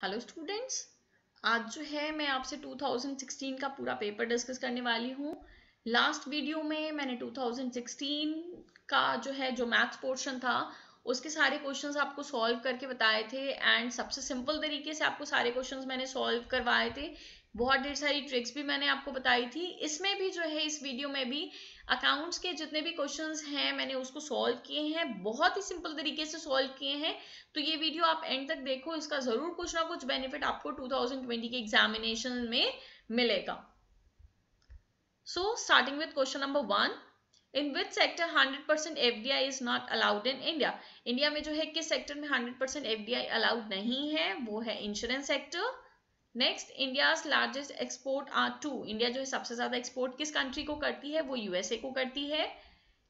Hello students, आज जो है मैं आपसे 2016 का पूरा पेपर डिस्कस करने वाली हूँ। लास्ट वीडियो में मैंने 2016 का जो मैथ्स पोर्शन था उसके सारे क्वेश्चंस आपको सॉल्व करके बताए थे एंड सबसे सिंपल तरीके से आपको सारे क्वेश्चंस मैंने सॉल्व करवाए थे। बहुत ढेर सारी ट्रिक्स भी मैंने आपको बताई थी। इसमें भी जो है इस वीडियो में भी अकाउंट्स के जितने भी क्वेश्चंस हैं मैंने उसको सॉल्व किए हैं, बहुत ही सिंपल तरीके से सॉल्व किए हैं। तो ये वीडियो आप एंड तक देखो, इसका जरूर कुछ ना कुछ बेनिफिट आपको 2020 के एग्जामिनेशन में मिलेगा। So starting with question number 1, in which sector 100% FDI is not allowed in India. India में जो है किस सेक्टर में 100% एफडीआई अलाउड नहीं है, वो है insurance sector. Next, India's largest export are two. India जो है सबसे ज्यादा एक्सपोर्ट किस कंट्री को करती है, वो यूएसए को करती है।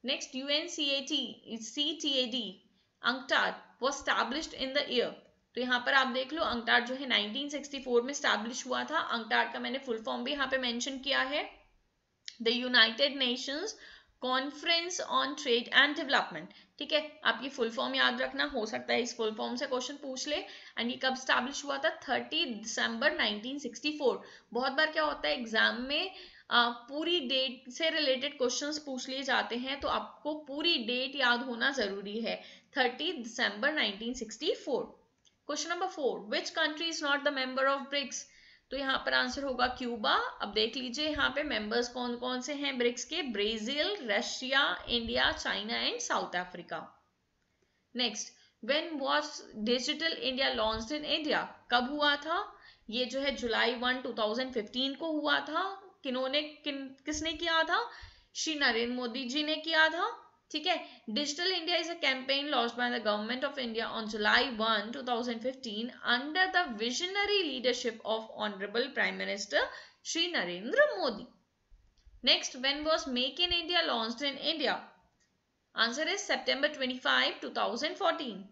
Next, UNCTAD UNCTAD was established in the year। तो यहाँ पर आप देख लो, अंकटाड जो है 1964 में स्टैब्लिश हुआ था। अंकटाड का मैंने फुल फॉर्म भी यहाँ पे मेंशन किया है, the United Nations conference on trade and development. ठीक है, आप ये फुल फॉर्म याद रखना, हो सकता है इस फुल फॉर्म से क्वेश्चन पूछ ले। एंड ये कब स्टैब्लिश हुआ था, 30 दिसंबर 1964। बहुत बार क्या होता है एग्जाम में पूरी डेट से रिलेटेड क्वेश्चंस पूछ लिए जाते हैं, तो आपको पूरी डेट याद होना जरूरी है, 30 दिसंबर 1964। Question number 4, which country is not the member of BRICS. तो यहाँ पर आंसर होगा क्यूबा। अब देख लीजिए यहाँ पे मेंबर्स कौन कौन से हैं ब्रिक्स के, Brazil, Russia, India, China and south Africa. Next, when was digital India launched in India. कब हुआ था, ये जो है जुलाई 1 2015 को हुआ था। किसने किया था, श्री नरेंद्र मोदी जी ने किया था। ठीक है, digital India is a campaign launched by the government of India on July 1 2015 under the visionary leadership of honourable prime minister Shri Narendra Modi. Next, when was make in India launched in India. Answer is September 25, 2014.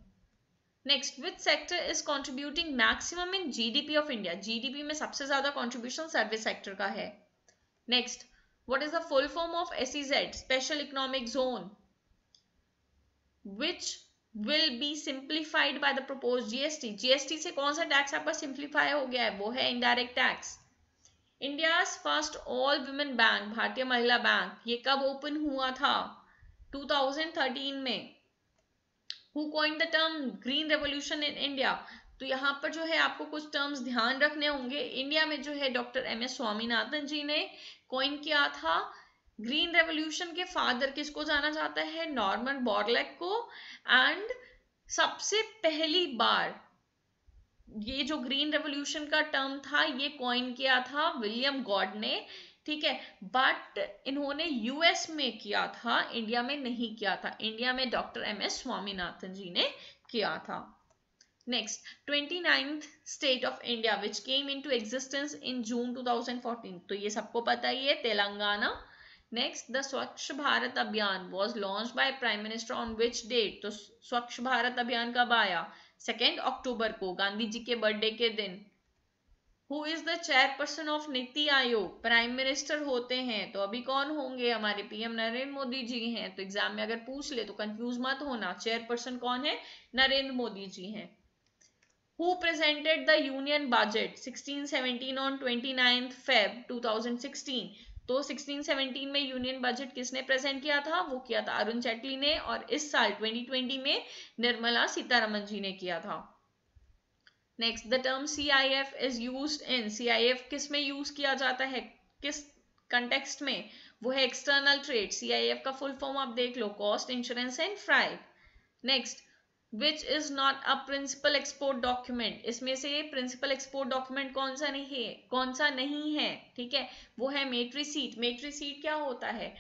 Next, which sector is contributing maximum in GDP of India? GDP में सबसे ज्यादा contribution service sector का है. Next, what is the full form of SEZ? Special Economic Zone, which will be simplified by the proposed GST. GST से कौन सा tax आपका simplify हो गया है, वो है indirect tax. India's first all women bank, भारतीय महिला बैंक, ये कब ओपन हुआ था, 2013 में. Who coined the term green revolution in India? तो यहाँ पर जो है आपको कुछ टर्म्स ध्यान रखने होंगे. इंडिया में जो है डॉक्टर MS स्वामीनाथन जी ने कॉइन किया था. ग्रीन रेवोल्यूशन के फादर किसको जाना जाता है, नॉर्मन बोरलैग को. एंड सबसे पहली बार ये जो ग्रीन रेवोल्यूशन का टर्म था ये कॉइन किया था विलियम गॉड ने. ठीक है, बट इन्होंने यूएस में किया था, इंडिया में नहीं किया था. इंडिया में डॉक्टर MS स्वामीनाथन जी ने किया था. Next, 29th state of India which came into existence in June 2014. तो ये सबको पता ही है, Telangana. Next, the Swachh Bharat Abhiyan was launch by prime minister on which date. तो स्वच्छ भारत अभियान कब आया, 2 अक्टूबर को, गांधी जी के बर्थडे के दिन. Who is the chairperson of NITI Aayog, prime minister होते हैं, तो अभी कौन होंगे, हमारे PM नरेंद्र मोदी जी हैं. तो एग्जाम में अगर पूछ ले तो कंफ्यूज मत होना, चेयरपर्सन कौन है, नरेंद्र मोदी जी हैं. Who presented the union budget 16-17 on 29th Feb 2016. तो 16-17 में यूनियन बजट किसने प्रेजेंट किया था, वो किया था अरुण जेटली ने. और इस साल 2020 में निर्मला सीतारमन जी ने किया था. Next, the term CIF is used in. CIF किस में यूज किया जाता है, किस कंटेक्स्ट में, वो है एक्सटर्नल ट्रेड. CIF का फुल फॉर्म आप देख लो, cost, insurance and freight. Next, which is not a principal export document. इसमें से प्रिंसिपल एक्सपोर्ट डॉक्यूमेंट कौन सा नहीं है. ठीक है, वो है मेट्री सीट. मेट्री सीट क्या होता है,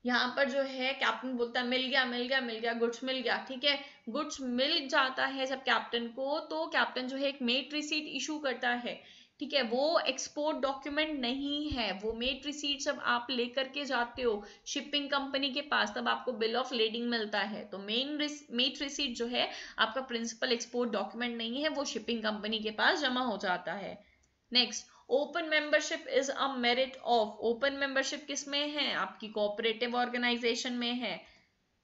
यहाँ पर जो है कैप्टन बोलता है मिल गया मिल गया मिल गया, गुड्स मिल गया. ठीक है, गुड्स मिल जाता है जब कैप्टन को, तो कैप्टन जो है एक मेट रिसीट इशू करता है. ठीक है, वो एक्सपोर्ट डॉक्यूमेंट नहीं है. वो मेट रिसीट जब आप लेकर के जाते हो शिपिंग कंपनी के पास, तब आपको बिल ऑफ लेडिंग मिलता है. तो मेट रिसीट जो है आपका प्रिंसिपल एक्सपोर्ट डॉक्यूमेंट नहीं है, वो शिपिंग कंपनी के पास जमा हो जाता है. Next, open membership is a merit of. Open membership किस में है, आपकी कोऑपरेटिव ऑर्गेनाइजेशन में है.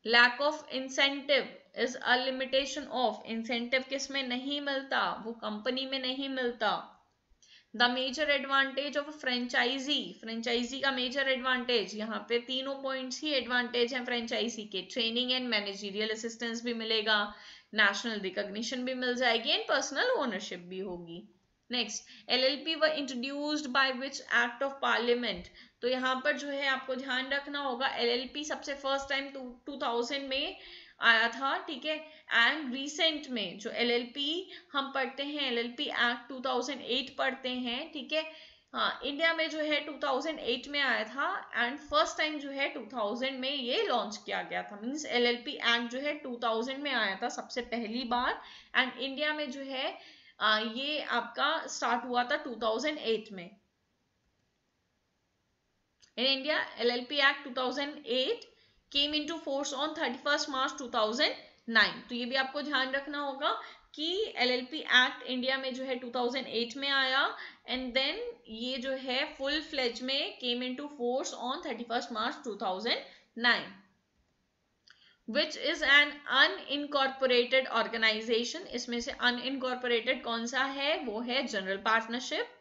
Lack of incentive is a limitation of, incentive किस में नहीं मिलता, वो कंपनी में नहीं मिलता। The major advantage of franchisee, franchisee का मेजर एडवांटेज, यहाँ पे तीनों पॉइंट्स ही एडवांटेज हैं फ्रेंचाइजी के। ट्रेनिंग एंड मैनेजरियल असिस्टेंस भी मिलेगा, नेशनल रिकॉग्निशन भी मिल जाएगी एंड पर्सनल ओनरशिप भी होगी। Next, LLP were introduced by which act of parliament, तो यहाँ पर जो है आपको ध्यान रखना होगा एलएलपी सबसे फर्स्ट टाइम 2000 में आया था, ठीक है। एंड रिसेंट में जो एलएलपी हम पढ़ते हैं, एलएलपी एक्ट 2008 पढ़ते हैं, ठीक है। हाँ, इंडिया में जो है 2008 में आया था एंड फर्स्ट टाइम जो है 2000 में ये लॉन्च किया गया था। मींस एलएलपी एक्ट जो है 2000 में आया था सबसे पहली बार एंड इंडिया में जो है ये आपका स्टार्ट हुआ था 2008 में। In India, LLP Act 2008 came into force on 31st March 2009. तो ये भी आपको ध्यान रखना होगा कि LLP Act इंडिया में जो है 2008 में आया एंड देन ये जो है फुल फ्लेज में came into force on 31st March 2009. Which is an unincorporated organization, इसमें से unincorporated कौन सा है, वो है general partnership.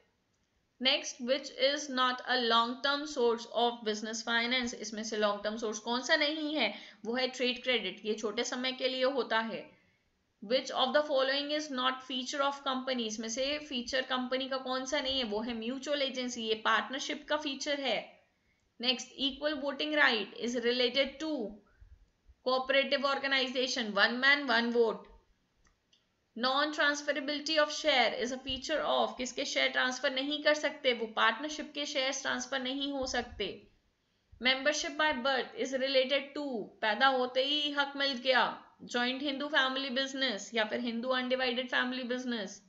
Next, which is not a long term source of business finance, इसमें से लॉन्ग टर्म सोर्स कौन सा नहीं है, वो है ट्रेड क्रेडिट, ये छोटे समय के लिए होता है। Which of the following is not feature of company, इसमें से फीचर कंपनी का कौन सा नहीं है, वो है म्यूचुअल एजेंसी, ये पार्टनरशिप का फीचर है। Next, equal voting right is related to cooperative organisation, one man one vote. Non transferability of share is a feature of, किसके शेयर ट्रांसफर नहीं कर सकते, वो पार्टनरशिप के शेयर ट्रांसफर नहीं हो सकते। Membership by birth is related to, पैदा होते ही हक मिल गया, जॉइंट हिंदू फैमिली बिजनेस या फिर Hindu undivided family business.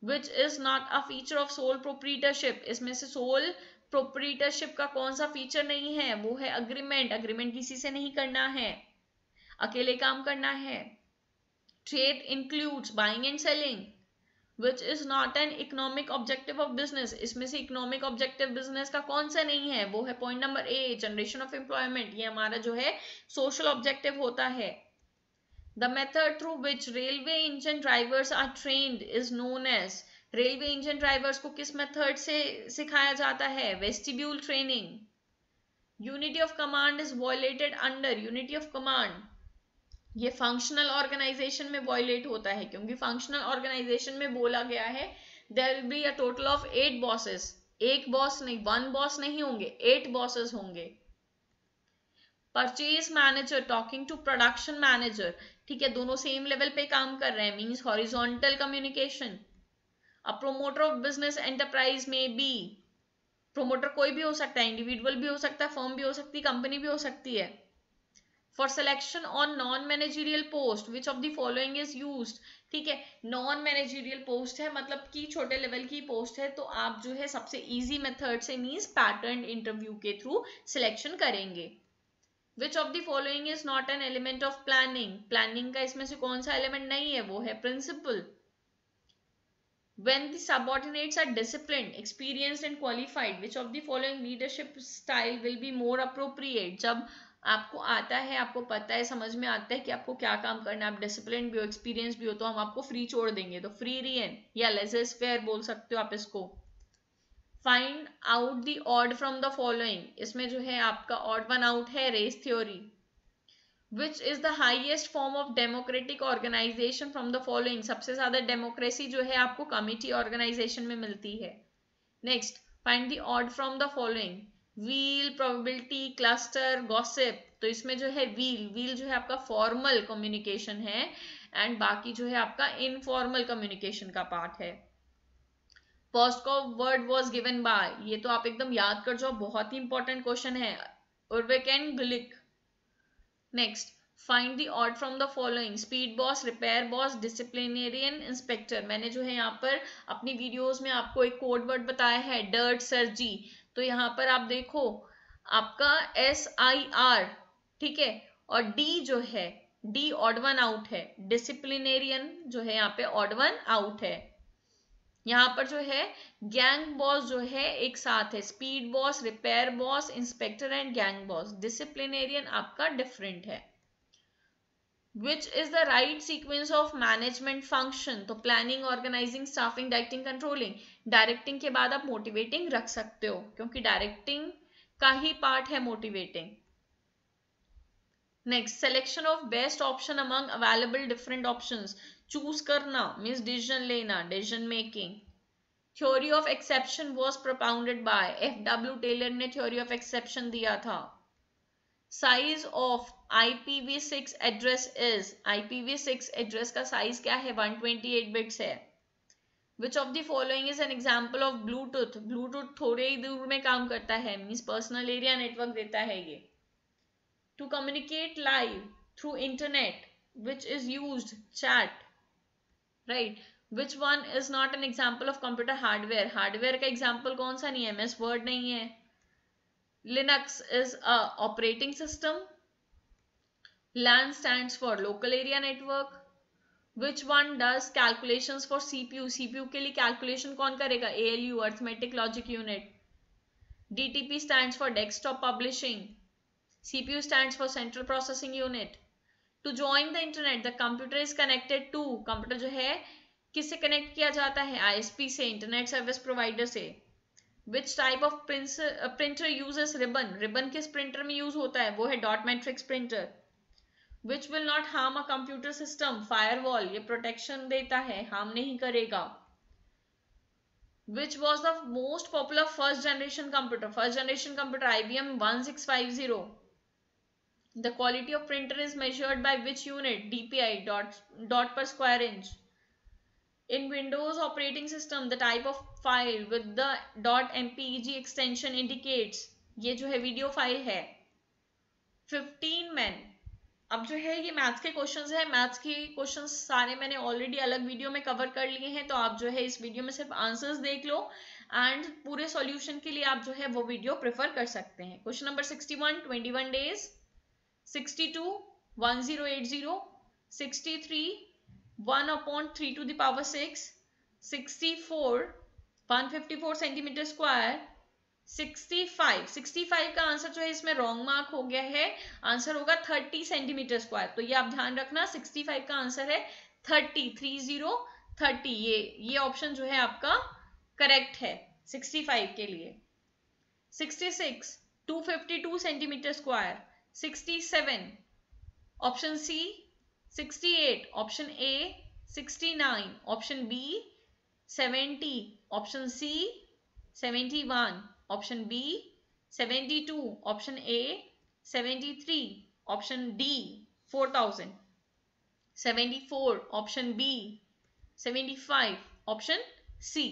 Which is not a feature of sole proprietorship, इसमें से सोल प्रोप्रीटरशिप का कौन सा फीचर नहीं है, वो है अग्रीमेंट, अग्रीमेंट किसी से नहीं करना है, अकेले काम करना है। Trade includes buying and selling, which is not an economic objective of business, इसमें से economic objective business का कौन सा नहीं है, वो है point number A, generation of employment, ये हमारा जो है सोशल ऑब्जेक्टिव होता है। The method through which railway engine drivers are trained is known as, railway engine drivers को किस मेथड से सिखाया जाता है, vestibule training. Unity of command is violated under, unity of command ये फंक्शनल ऑर्गेनाइजेशन में वायलेट होता है, क्योंकि फंक्शनल ऑर्गेनाइजेशन में बोला गया है there will be a total of 8 bosses, एक बॉस नहीं, 1 बॉस नहीं होंगे, 8 बॉसेस होंगे। Purchase manager talking to production manager, ठीक है, दोनों सेम लेवल पे काम कर रहे हैं, means horizontal communication. A promoter of business enterprise में बी, प्रोमोटर कोई भी हो सकता है, इंडिविजुअल भी हो सकता है, फर्म भी हो सकती है, कंपनी भी हो सकती है। For selection on non-managerial post, which of the following is used, ठीक है, नॉन मैनेजरियल पोस्ट है मतलब कि छोटे लेवल की पोस्ट है, तो आप जो है सबसे इजी मेथड से मींस पैटर्न इंटरव्यू के थ्रू सिलेक्शन करेंगे। Which of the following is not an element of planning, planning का इसमें से कौन सा एलिमेंट नहीं है, वो है principal. When the subordinates are disciplined, experienced and qualified, which of the following leadership style will be more appropriate, जब आपको आता है, आपको पता है, समझ में आता है कि आपको क्या काम करना है, आप डिसिप्लिन भी हो, एक्सपीरियंस भी हो, तो हम आपको फ्री छोड़ देंगे, तो फ्री रियन या लेजेस फेयर बोल सकते हो आप इसको। Find out the odd from the following, इसमें जो है आपका ऑड वन आउट है race theory. Which is the highest form of democratic organisation from the following, सबसे ज्यादा डेमोक्रेसी जो है आपको कमिटी ऑर्गेनाइजेशन में मिलती है। Next, find the odd from the following, wheel, probability, cluster, gossip, तो इसमें जो है व्हील जो है आपका फॉर्मल कम्युनिकेशन है एंड बाकी जो है आपका इनफॉर्मल कम्युनिकेशन का पार्ट है। पॉस्टकॉव वर्ड वाज गिवन बाय, ये तो आप एकदम याद कर जाओ, बहुत ही इंपॉर्टेंट क्वेश्चन है, Urwick and Gulick. Next, find the odd from the following, speed boss, repair boss, disciplinarian, inspector. मैंने जो है यहाँ पर अपनी वीडियोस में आपको एक कोड वर्ड बताया है, डर्ट सर्जी, तो यहाँ पर आप देखो आपका SIR, ठीक है, और D जो है D ऑड वन आउट है, डिसिप्लिनेरियन जो है यहाँ पे ऑड वन आउट है। यहाँ पर जो है गैंग बॉस जो है एक साथ है, speed boss, repair boss, inspector and gang boss. Disciplinarian आपका डिफरेंट है। Which is the right sequence of management function? तो planning, organising, staffing, directing, controlling. Directing के बाद आप मोटिवेटिंग रख सकते हो क्योंकि डायरेक्टिंग का ही पार्ट है motivating. Next, selection of best option among available different options. Choose करना मीन्स डिसीजन लेना, decision making. Theory of exception was propounded by F W. Taylor ने थ्योरी ऑफ एक्सेप्शन दिया था। Size of IPv6 address is, IPv6 address का size क्या है? 128 bits है। Which of the following is an example of Bluetooth? Bluetooth थोड़े ही दूर में काम करता है, मीन्स पर्सनल एरिया नेटवर्क देता है ये। To communicate live through internet which is used chat, right. Which one is not an example of computer hardware? Hardware का एग्जाम्पल कौन सा नहीं है? MS वर्ड नहीं है। Linux is a operating system. LAN stands for local area network. Which one does calculations for CPU? CPU के लिए calculation कौन करेगा? ALU, arithmetic logic unit. DTP stands for desktop publishing. CPU stands for central processing unit. To join the internet, the computer is connected to, computer जो है किससे connect किया जाता है? ISP से, इंटरनेट सर्विस प्रोवाइडर से। Which type of printer uses ribbon? Ribbon किस printer में यूज होता है? वो है dot matrix printer. Which will not harm a computer system? Firewall, ये प्रोटेक्शन देता है, हार्म नहीं करेगा। Which was the most popular first generation computer? First generation computer IBM 1650. The quality of printer is measured by which unit? DPI, dot per square inch. In Windows operating system, the type of file with the .mpeg extension indicates, ये जो है video file है। 15 men। अब जो है ये maths के questions है, मैथ्स के क्वेश्चंस सारे मैंने ऑलरेडी अलग वीडियो में कवर कर लिए हैं, तो आप जो है इस वीडियो में सिर्फ आंसर्स देख लो एंड पूरे सॉल्यूशन के लिए आप जो है वो वीडियो प्रेफर कर सकते हैं। Question number 61, 21 days, 62, 1080, 63, 1/3 to the power 6, 64, 154 centimetre square, 65 का आंसर जो है इसमें रॉन्ग मार्क हो गया है, आंसर होगा 30 सेंटीमीटर स्क्वायर। तो ये आप ध्यान रखना, 65 का आंसर है 30, ये ऑप्शन जो है आपका करेक्ट है 65 के लिए। 66, 252 centimetre square, 67 option C, 68 option A, 69 option B, 70 option C, 71 option B, 72 option A, 73 option D, 4000, 74 option B, 75 option C.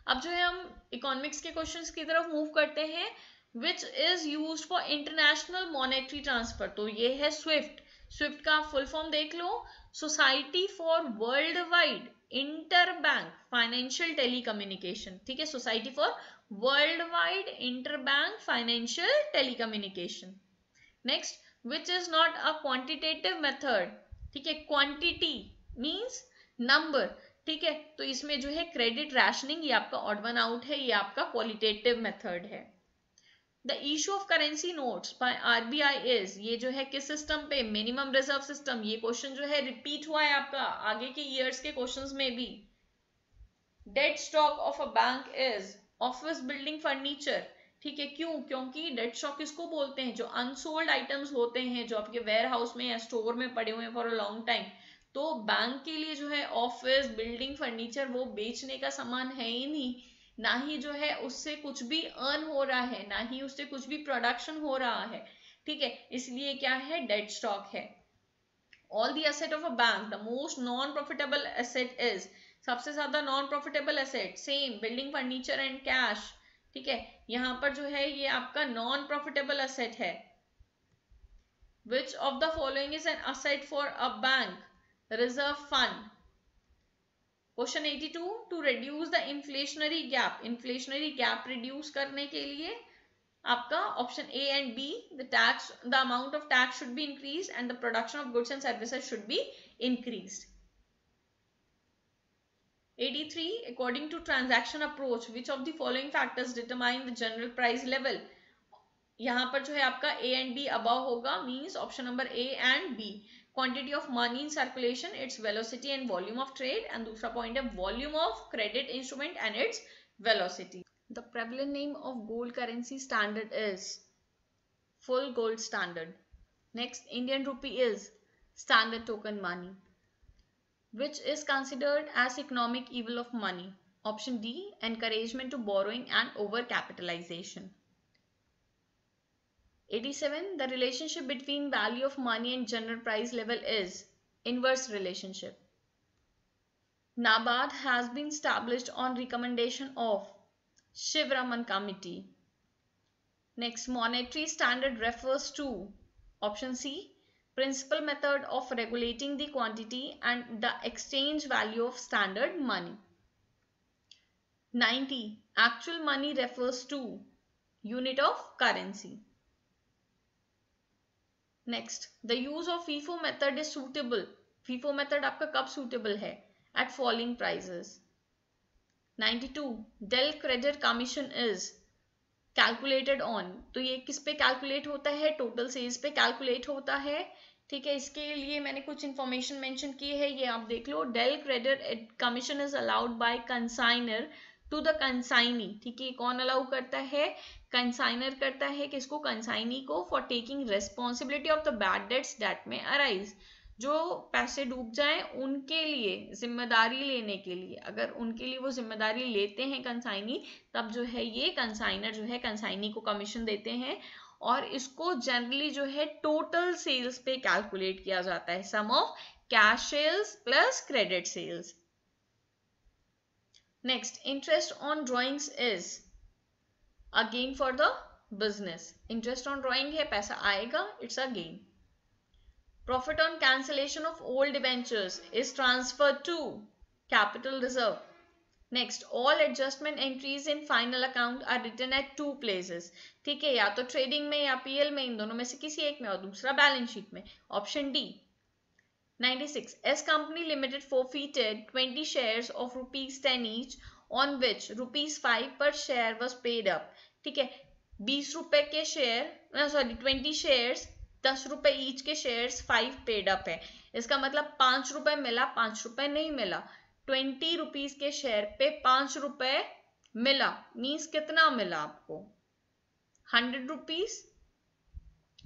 अब जो है हम इकोनॉमिक्स के क्वेश्चंस की तरफ मूव करते हैं। Which is used for international monetary transfer? तो ये है स्विफ्ट। स्विफ्ट का फुल फॉर्म देख लो, society for world wide inter bank financial telecommunication. ठीक है, society for world wide inter bank financial telecommunication. Next, which is not a quantitative method? ठीक है, क्वांटिटी मीन्स नंबर। ठीक है, तो इसमें जो है क्रेडिट रैशनिंग, ये आपका ऑड वन आउट है, ये आपका क्वालिटेटिव मेथड है। The issue of currency notes by RBI is, ये जो है किस सिस्टम पे? Minimum reserve system. ये क्वेश्चन जो है रिपीट हुआ है आपका आगे के ईयर्स के क्वेश्चंस में भी। Dead stock of a bank is office building furniture. ठीक है, क्यों? क्योंकि डेड स्टॉक किसको बोलते हैं? जो अनसोल्ड आइटम्स होते हैं, जो आपके वेयर हाउस में या स्टोर में पड़े हुए हैं फॉर अ लॉन्ग टाइम। तो बैंक के लिए जो है ऑफिस बिल्डिंग फर्नीचर वो बेचने का सामान है ही नहीं, ना ही जो है उससे कुछ भी अर्न हो रहा है, ना ही उससे कुछ भी प्रोडक्शन हो रहा है। ठीक है, इसलिए क्या है? डेड स्टॉक है। All the asset of a bank, the most non profitable asset is, सबसे ज्यादा non profitable asset, same building furniture and cash. ठीक है, यहां पर जो है ये आपका नॉन प्रॉफिटेबल एसेट है। Which of the following is an asset for a bank? Reserve fund. Question 82, to reduce the inflationary gap, inflationary gap reduce करने के लिए आपका option A and B, the amount of tax should be increase and the production of goods and services should be increased. 83, according to transaction approach, which of the following factors determine the general price level? यहाँ पर जो है आपका A and B above होगा, means option number A and B. Quantity of money in circulation, its velocity and volume of trade, and दूसरा point है volume of credit instrument and its velocity. The prevalent name of gold currency standard is full gold standard. Next, Indian rupee is standard token money. Which is considered as economic evil of money? Option D, encouragement to borrowing and overcapitalization. 87, the relationship between value of money and general price level is inverse relationship. NABARD has been established on recommendation of Shiv Raman Committee. Next, monetary standard refers to option C, principal method of regulating the quantity and the exchange value of standard money. 90, actual money refers to unit of currency. Next, the use of FIFO method is suitable. FIFO method आपका कब suitable है? At falling prices. 92, Del credit commission is calculated on. तो ये किस पे calculate होता है? Total sales पे calculate होता है. ठीक है, इसके लिए मैंने कुछ information mention की है, ये आप देख लो. Del credit commission is allowed by consignor to the consignee. ठीक है, कौन अलाउ करता है? कंसाइनर करता है किसको? कंसाइनी को, for taking responsibility of the bad debts that में अराइज. जो पैसे डूब जाएं उनके लिए जिम्मेदारी लेने के लिए, अगर उनके लिए वो जिम्मेदारी लेते हैं कंसाइनी, तब जो है ये कंसाइनर जो है कंसाइनी को कमीशन देते हैं. और इसको जनरली जो है टोटल सेल्स पे कैलकुलेट किया जाता है, sum of cash sales plus credit sales. Next, interest on drawings is a gain for the business. Interest on drawing है, पैसा आएगा, it's a gain. Profit on cancellation of old debentures is transferred to capital reserve. Next, all adjustment entries in final account are written at two places. ठीक है, या तो trading में या PL में, इन दोनों में से किसी एक में, और दूसरा बैलेंस शीट में. Option D. 96, S Company Limited forfeited 20 shares of ₹10 each on which ₹5 per share was paid up. ठीक है, 20 रुपए के शेयर, सॉरी 20 शेयर्स, 10 रुपए ईच के शेयर्स, 5 पेड अप है. इसका मतलब 5 रुपए मिला, 5 रुपए नहीं मिला. 20 रुपीज के शेयर पे 5 रुपए मिला, मीन्स कितना मिला आपको? 100 रुपीज.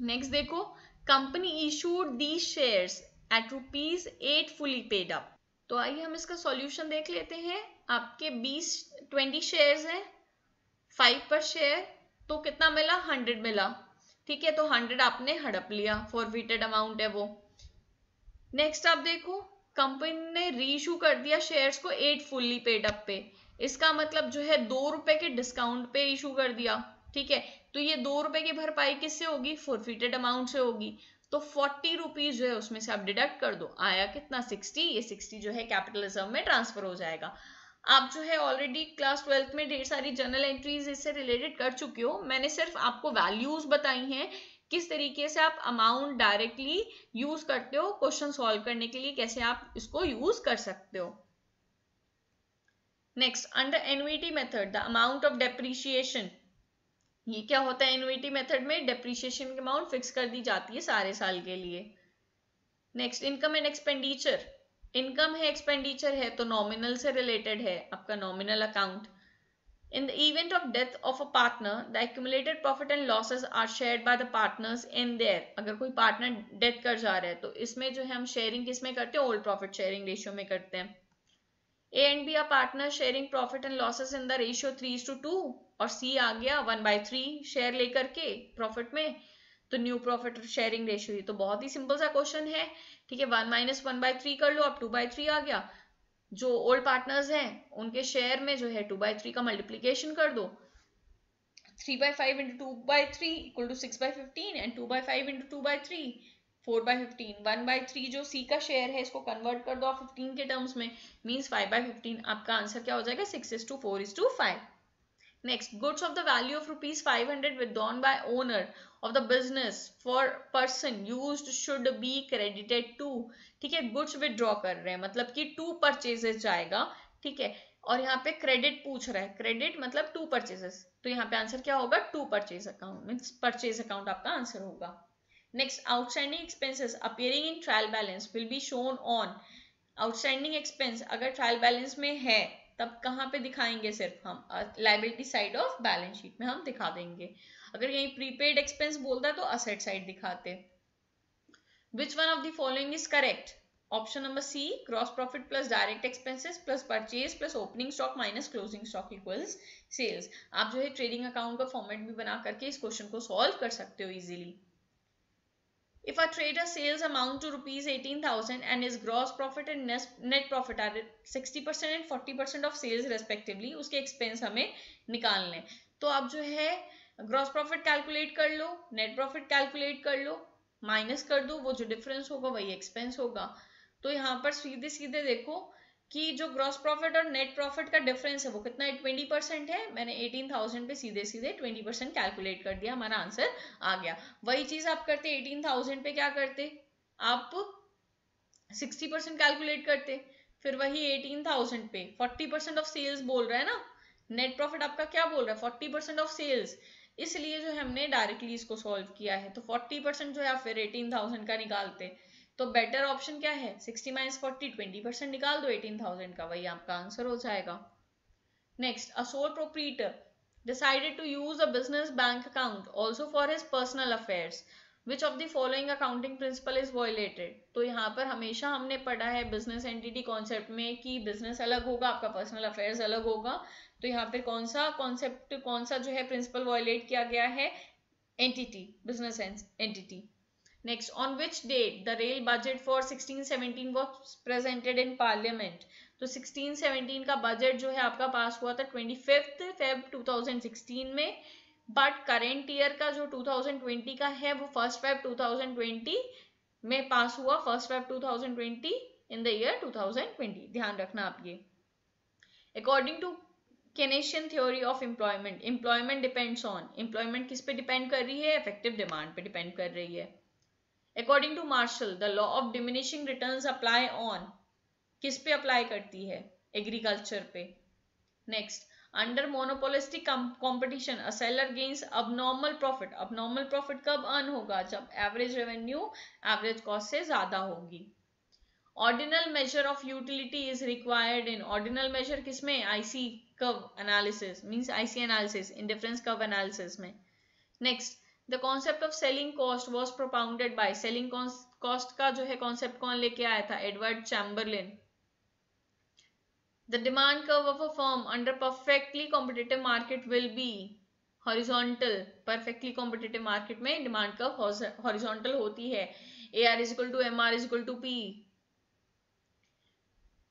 नेक्स्ट देखो, company issued the shares at ₹8 fully paid up. तो आइए हम इसका सॉल्यूशन देख लेते हैं. आपके 20 शेयर्स हैं, 5 पर शेयर, तो कितना मिला? 100 मिला. ठीक है, तो 100 आपने हड़प लिया, फॉरफिटेड अमाउंट है वो. नेक्स्ट आप देखो, कंपनी ने रीइशू कर दिया शेयर्स को 8 फुल्ली पेड अप पे. इसका मतलब जो है 2 रुपए के डिस्काउंट पे इशू कर दिया. ठीक है, तो ये 2 रुपए की भरपाई किससे होगी? फॉरफिटेड अमाउंट से होगी. तो 40 रुपीज जो है उसमें से आप डिडक्ट कर दो, आया कितना? 60. ये 60 जो है कैपिटल रिजर्व में ट्रांसफर हो जाएगा. आप जो है ऑलरेडी क्लास 12th में ढेर सारी जर्नल एंट्रीज इससे रिलेटेड कर चुके हो. मैंने सिर्फ आपको वैल्यूज बताई हैं, किस तरीके से आप अमाउंट डायरेक्टली यूज करते हो क्वेश्चन सॉल्व करने के लिए, कैसे आप इसको यूज कर सकते हो. Next, under annuity method the amount of depreciation. ये क्या होता है? एन्युइटी मेथड में डेप्रिसिएशन की अमाउंट फिक्स कर दी जाती है सारे साल के लिए. Next, income and expenditure. Income है, एक्सपेंडिचर है, तो नॉमिनल से रिलेटेड है, आपका nominal account. In the event of death of a partner the accumulated profit and losses are shared by the partners in their. अगर कोई पार्टनर डेथ कर जा रहा है तो इसमें जो है हम शेयरिंग किस में करते हैं? ओल्ड प्रॉफिट शेयरिंग रेशियो में करते हैं. A and B are partner sharing profit and losses in the ratio 3:2, और सी आ गया 1/3 शेयर लेकर के प्रॉफिट में, तो न्यू प्रॉफिट शेयरिंग रेशियो. ये तो बहुत ही सिंपल सा क्वेश्चन है. ठीक है, 1 - 1/3 कर लो, अब 2/3 आ गया. जो ओल्ड पार्टनर्स हैं उनके शेयर में जो है 2/3 का मल्टीप्लीकेशन कर दो. 3/5 × 2/3 = 6/15 एंड 2/5 × 2/3 4/15. 1/3 जो सी का शेयर है इसको कन्वर्ट कर दो आप 15 के टर्म्स में, मीन्स 5/15. आपका आंसर क्या हो जाएगा? 6:4:5. Next, goods of the value of ₹500 withdrawn by owner of the business for person used should be credited to. ठीक है, गुड्स विदड्रॉ कर रहे हैं मतलब कि 2 परचेजेस जाएगा. ठीक है। और यहाँ पे क्रेडिट पूछ रहा है, क्रेडिट मतलब 2 परचेजेस, तो यहाँ पे आंसर क्या होगा, 2 purchase account, means purchase account आपका आंसर होगा। Next, outstanding expenses appearing in trial balance will be shown on. Outstanding expense अगर ट्रायल बैलेंस में है तब कहाँ पे दिखाएंगे, सिर्फ हम liability side of balance sheet में हम दिखा देंगे। अगर यही प्रीपेड एक्सपेंस बोलता है तो असेट साइड दिखाते। Which one of the following is correct? Option number C, gross profit plus direct expenses plus purchase plus opening stock minus closing stock equals sales. आप जो है ट्रेडिंग अकाउंट का format भी बना करके इस क्वेश्चन को सॉल्व कर सकते हो easily. If a trader sales amount to rupees 18,000 and his gross profit and net profit are 60% and 40% of sales respectively, उसके एक्सपेंस हमें निकालने हैं। तो आप जो है ग्रॉस प्रॉफिट कैलकुलेट कर लो, नेट प्रॉफिट कैलकुलेट कर लो, माइनस कर दो, वो जो डिफरेंस होगा वही एक्सपेंस होगा। तो यहाँ पर सीधे सीधे देखो कि जो ग्रॉस प्रॉफिट और नेट प्रॉफिट का डिफरेंस है वो कितना है, 20% है। मैंने 18,000 पे सीधे सीधे 20% कैलकुलेट कर दिया, हमारा आंसर आ गया। वही चीज आप करते 18,000 पे क्या करते, आप 60% कैलकुलेट करते, फिर वही 18,000 पे 40% ऑफ सेल्स बोल रहा है ना, नेट प्रॉफिट आपका क्या बोल रहा है, 40% ऑफ सेल्स, इसलिए जो हमने डायरेक्टली इसको सॉल्व किया है। तो 40% जो है आप फिर 18,000 का निकालते। तो बेटर ऑप्शन क्या है, 60 माइनस 40, 20% निकाल दो 18,000 का, वही आपका आंसर हो जाएगा। Next, a sole proprietor decided to use a business bank account also for his personal affairs. Which of the following accounting principle is violated? तो यहाँ पर हमेशा हमने पढ़ा है बिजनेस एंटिटी कॉन्सेप्ट में कि बिजनेस अलग होगा, आपका पर्सनल अफेयर्स अलग होगा। तो यहाँ पे कौन सा कॉन्सेप्ट, कौन सा जो है प्रिंसिपल वायलेट किया गया है, entity, business entity. Next, on which date the rail budget for 16-17 was presented in parliament? तो 16-17 का बजट जो है आपका पास हुआ था 25 Feb 2016 में, बट करेंट ईयर का जो 2020 का है वो 1 Feb 2020 में पास हुआ, 1 Feb 2020 इन द ईयर 2020, ध्यान रखना आप ये। According to Keynesian theory of employment, employment depends on, employment किस पे डिपेंड कर रही है, इफेक्टिव डिमांड पे डिपेंड कर रही है। According to Marshall, the law of diminishing returns apply on, किस पे अप्लाई करती है, एग्रीकल्चर पे। Next, under monopolistic competition a seller gains abnormal profit, abnormal profit कब अर्न होगा, जब एवरेज रेवेन्यू एवरेज कॉस्ट से ज्यादा होगी। Ordinal measure of utility is required in, ordinal measure किसमें, IC curve analysis, means IC analysis, indifference curve analysis में। Next, the concept of selling cost was propounded by, selling cost का जो है concept कौन लेके आया था, Edward Chamberlin. The demand curve of a firm under perfectly competitive market will be horizontal, perfectly competitive market में demand curve horizontal होती है। AR is equal to MR is equal to P।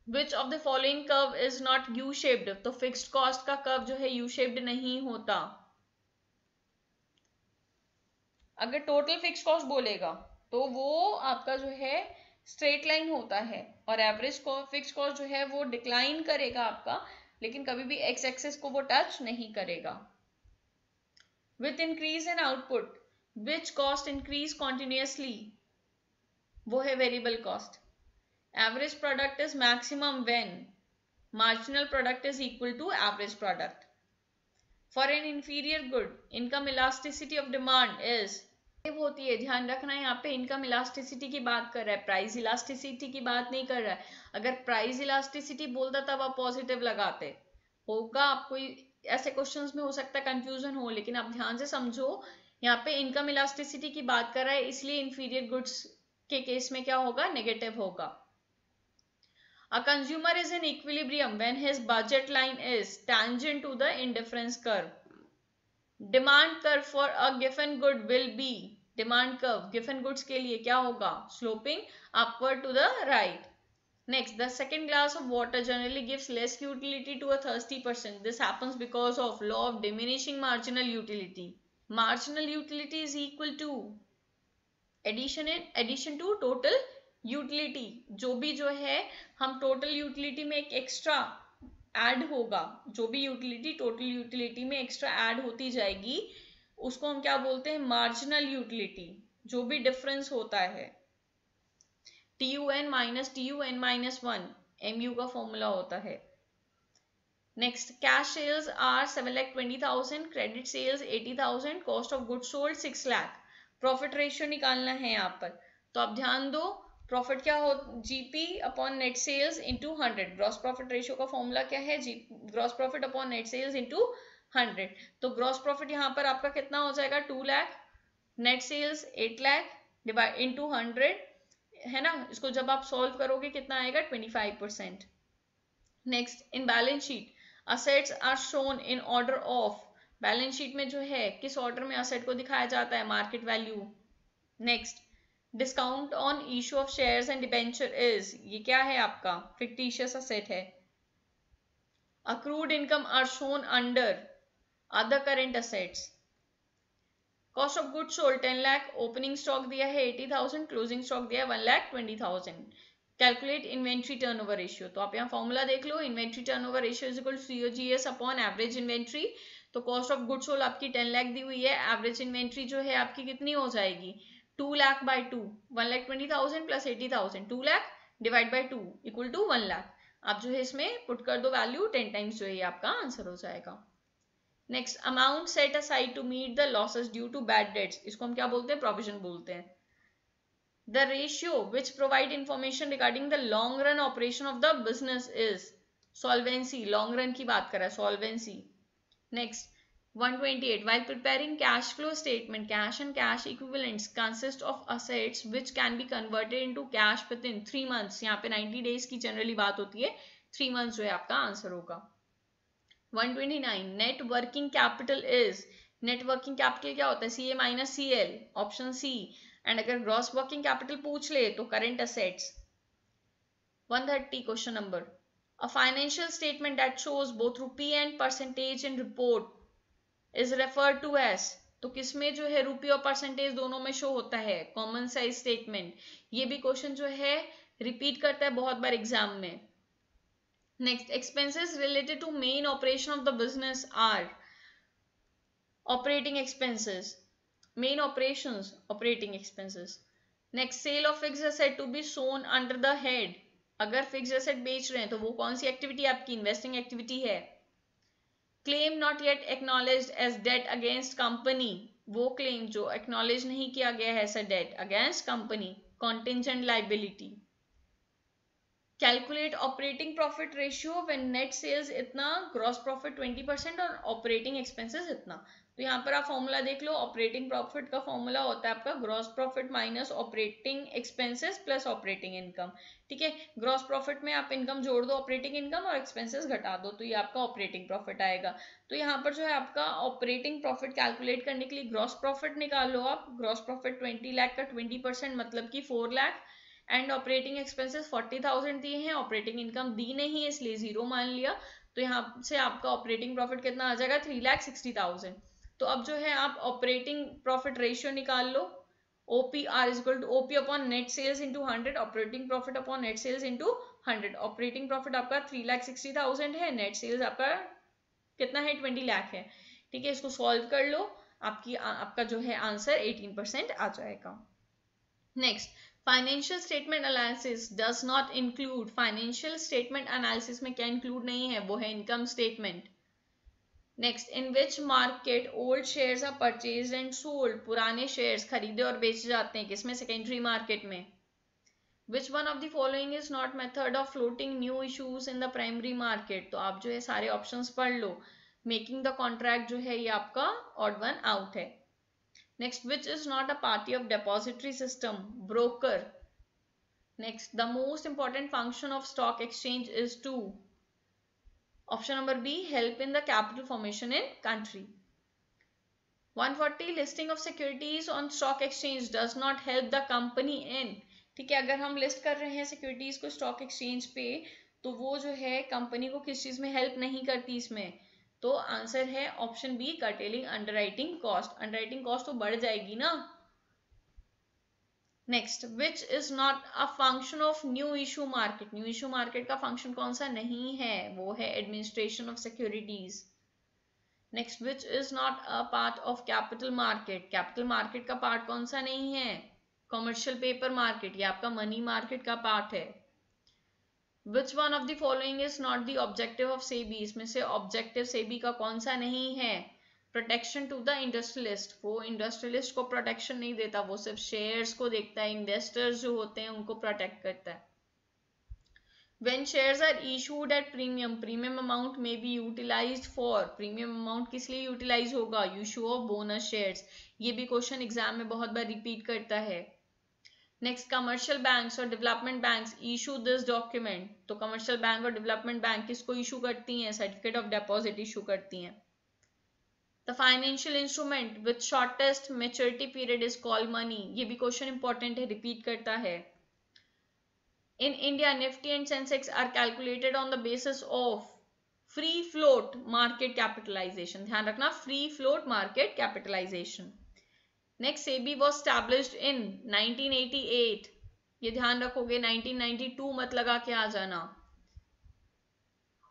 Which of the following curve is not U shaped, तो fixed cost का curve जो है U shaped नहीं होता। अगर टोटल फिक्स कॉस्ट बोलेगा तो वो आपका जो है स्ट्रेट लाइन होता है, और एवरेज फिक्स कॉस्ट जो है वो डिक्लाइन करेगा आपका, लेकिन कभी भी एक्स एक्सेस को वो टच नहीं करेगा। With increase in output which cost increase continuously, वो है variable cost. Average product is maximum when marginal product is equal to average product. For an inferior good income elasticity of demand is होती है, ध्यान रखना है, यहाँ पे income elasticity की बात कर रहा है, प्राइस इलास्टिसिटी की बात नहीं कर रहा है। अगर प्राइस इलास्टिसिटी बोलता तब आप पॉजिटिव लगाते, होगा आपको ऐसे क्वेश्चंस में हो सकता है कंफ्यूजन हो, लेकिन आप ध्यान से समझो, यहाँ पे इनकम इलास्टिसिटी की बात कर रहा है, इसलिए इंफीरियर गुड्स के केस में क्या होगा, नेगेटिव होगा। A consumer is in equilibrium when his budget line is tangent to the indifference curve. Demand curve for a given good will be, demand curve given goods के लिए क्या होगा, sloping upward to the right. Next, the second glass of water generally gives less utility to a thirsty person, this happens because of law of diminishing marginal utility. Marginal utility is equal to addition to total utility, जो भी जो है हम total utility में एक extra add होगा, जो भी यूटिलिटी टोटल यूटिलिटी में एक्स्ट्रा ऐड होती जाएगी उसको हम क्या बोलते हैं, मार्जिनल यूटिलिटी। जो भी डिफरेंस होता है TUN minus TUN minus 1 MU का फॉर्मूला होता है, next cash sales are 7,20,000, credit sales 80,000, cost of good sold 6 lakh. Profit ratio निकालना है यहाँ पर, तो आप ध्यान दो प्रॉफिट क्या हो, GP upon net sales into 100। Gross profit ratio का फॉर्मूला क्या है, gross profit upon net sales into 100। तो ग्रॉस प्रॉफिट यहाँ पर आपका कितना हो जाएगा 2 lakh, net sales 8 lakh divide into 100 है ना। इसको जब आप सॉल्व करोगे कितना आएगा 25%। Next in balance sheet assets are shown in order of, balance sheet में जो है किस ऑर्डर में असेट को दिखाया जाता है, market value. Next discount on issue of shares and debenture is, ये क्या है आपका फिक्टिशियस असेट है। Accrued income are shown under other current assets. Cost of good sold 10 lakh, opening stock दिया है 80,000, क्लोजिंग स्टॉक दिया है 1,20,000। कैलकुलेट इन्वेंट्री टर्नओवर रेशियो, तो आप यहाँ फॉर्मूला देख लो, inventory turnover ratio is equal to COGS upon average inventory. तो कॉस्ट ऑफ गुड सोल्ड आपकी 10 लाख दी हुई है, एवरेज इन्वेंट्री जो है आपकी कितनी हो जाएगी 2 lakh by 2, 1,20,000 plus 80,000, 2 lakh divide by 2 equal to 1 lakh. आप जो है इसमें पुट कर दो वैल्यू, 10 टाइम्स जो है आपका आंसर हो जाएगा। Next amount set aside to meet the losses due to bad debts, इसको हम क्या बोलते हैं, प्रोविजन बोलते हैं। The ratio which provide information regarding the long run operation of the business is solvency, long run की बात कर रहा है solvency। Next 128 while preparing cash flow statement, cash and cash equivalents consist of assets which can be converted into cash within 3 months, यहाँ पे 90 days की generally बात होती है, 3 months जो है आपका आंसर होगा। 129 net working capital is, net working capital क्या होता है, CA minus CL, option C. And अगर ग्रॉस वर्किंग कैपिटल पूछ ले तो current assets. 130 question number, a financial statement that shows both rupee and percentage in report is referred to as, तो किसमें जो है रुपी और परसेंटेज दोनों में शो होता है, कॉमन साइज स्टेटमेंट। ये भी क्वेश्चन जो है रिपीट करता है बहुत बार एग्जाम में। Next expenses related to main operation of the business are operating expenses, main operations operating expenses। next sale of fixed asset to be shown under the head, अगर fixed asset बेच रहे हैं तो वो कौन सी एक्टिविटी आपकी investing activity है। claim not yet acknowledged as debt against company, वो claim जो acknowledge नहीं किया गया है ऐसा debt against company, contingent liability। Calculate operating profit ratio when net sales इतना, ग्रॉस प्रॉफिट 20% और ऑपरेटिंग एक्सपेंसेस इतना। तो यहाँ पर आप फॉर्मूला देख लो, ऑपरेटिंग प्रॉफिट का फॉर्मूला होता है आपका gross profit minus operating expenses plus operating income. ठीक है, ग्रॉस प्रॉफिट में आप इनकम जोड़ दो ऑपरेटिंग इनकम और एक्सपेंसेस घटा दो, तो ये आपका ऑपरेटिंग प्रॉफिट आएगा। तो यहाँ पर जो है आपका ऑपरेटिंग प्रॉफिट कैलकुलेट करने के लिए ग्रॉस प्रॉफिट निकाल लो आप। ग्रॉस प्रॉफिट 20 लाख का 20% मतलब कि 4 लाख, एंड ऑपरेटिंग एक्सपेंसेस 40,000 दिए हैं, ऑपरेटिंग इनकम दी नहीं है इसलिए 0 मान लिया। तो यहाँ से आपका ऑपरेटिंग प्रॉफिट कितना आ जाएगा 3,60,000। तो अब जो है आप ऑपरेटिंग प्रॉफिट रेशियो निकाल लो, OPR is equal to OP upon net sales into 100, operating profit upon net sales into 100। Operating profit आपका 3,60,000 है, नेट सेल्स आपका कितना है 20 लाख है। ठीक है, इसको सॉल्व कर लो, आपका जो है आंसर 18% आ जाएगा। Next financial statement analysis does not include, financial statement analysis में क्या इंक्लूड नहीं है, वो है income statement. Next in which market old shares are purchased and sold, पुराने शेयर्स खरीदे और बेचे जाते हैं, किसमें, सेकेंडरी मार्केट में। Which one of the following is not method of floating new issues in the primary market, तो आप जो है सारे ऑप्शंस पढ़ लो। मेकिंग द कॉन्ट्रैक्ट जो है ये आपका ऑड वन आउट है। Next, which is not a party of depository system, broker। Next, the most important function of stock exchange is to, option number B, help in the capital formation in country। 140 listing of securities on stock exchange does not help the company in, ठीक है, अगर हम list कर रहे हैं securities को stock exchange पे तो वो जो है कंपनी को किस चीज में हेल्प नहीं करती इसमें, तो आंसर है option B, curtailing underwriting cost. Underwriting cost तो बढ़ जाएगी ना। Next, which is not a function of new issue market, new issue market का फंक्शन कौन सा नहीं है, वो है administration of securities. Next, which is not a part of capital market, capital market का पार्ट कौन सा नहीं है, कॉमर्शियल पेपर मार्केट, ये आपका मनी मार्केट का पार्ट है। विच one of the following is not the objective of SEBI, इसमें से ऑब्जेक्टिव सेबी का कौन सा नहीं है? प्रोटेक्शन टू द इंडस्ट्रियलिस्ट, वो इंडस्ट्रियलिस्ट को प्रोटेक्शन नहीं देता, वो सिर्फ शेयर्स को देखता है, इन्वेस्टर्स जो होते हैं उनको प्रोटेक्ट करता है। When shares are issued at premium, premium amount may be utilized for, premium amount किस लिए utilize होगा? issue of bonus shares, ये भी क्वेश्चन एग्जाम में बहुत बार रिपीट करता है। नेक्स्ट, कमर्शियल बैंक्स और development banks issue this document, तो कमर्शियल बैंक और डेवलपमेंट बैंक किसको इशू करती हैं? सर्टिफिकेट ऑफ डिपॉजिट इशू करती हैं। The financial instrument with shortest maturity period is called money, ये भी क्वेश्चन इंपॉर्टेंट है, रिपीट करता है। In India, Nifty and Sensex are calculated on the basis of free float market capitalization. ध्यान रखना, free float market capitalization. Next, SEBI was established in 1988. ये ध्यान रखोगे, 1992 मत लगा के आ जाना।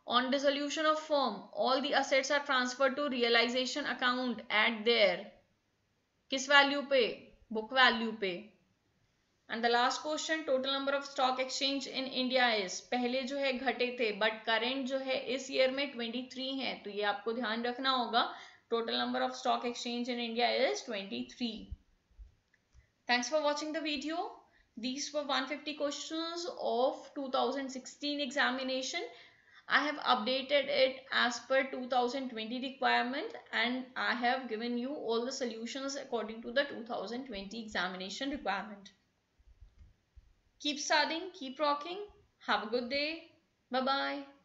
On dissolution of firm, all the assets are transferred to realization account at their किस वैल्यू पे? बुक वैल्यू पे। And the last question, total number of stock exchange in India is, पहले जो है घटे थे बट करेंट जो है इस ईयर में 23 है, तो ये आपको ध्यान रखना होगा। Total number of stock exchange in India is 23। Thanks for watching the video. These were 150 questions of 2016 examination. I have updated it as per 2020 requirement and I have given you all the solutions according to the 2020 examination requirement. Keep studying, keep rocking. Have a good day. Bye bye.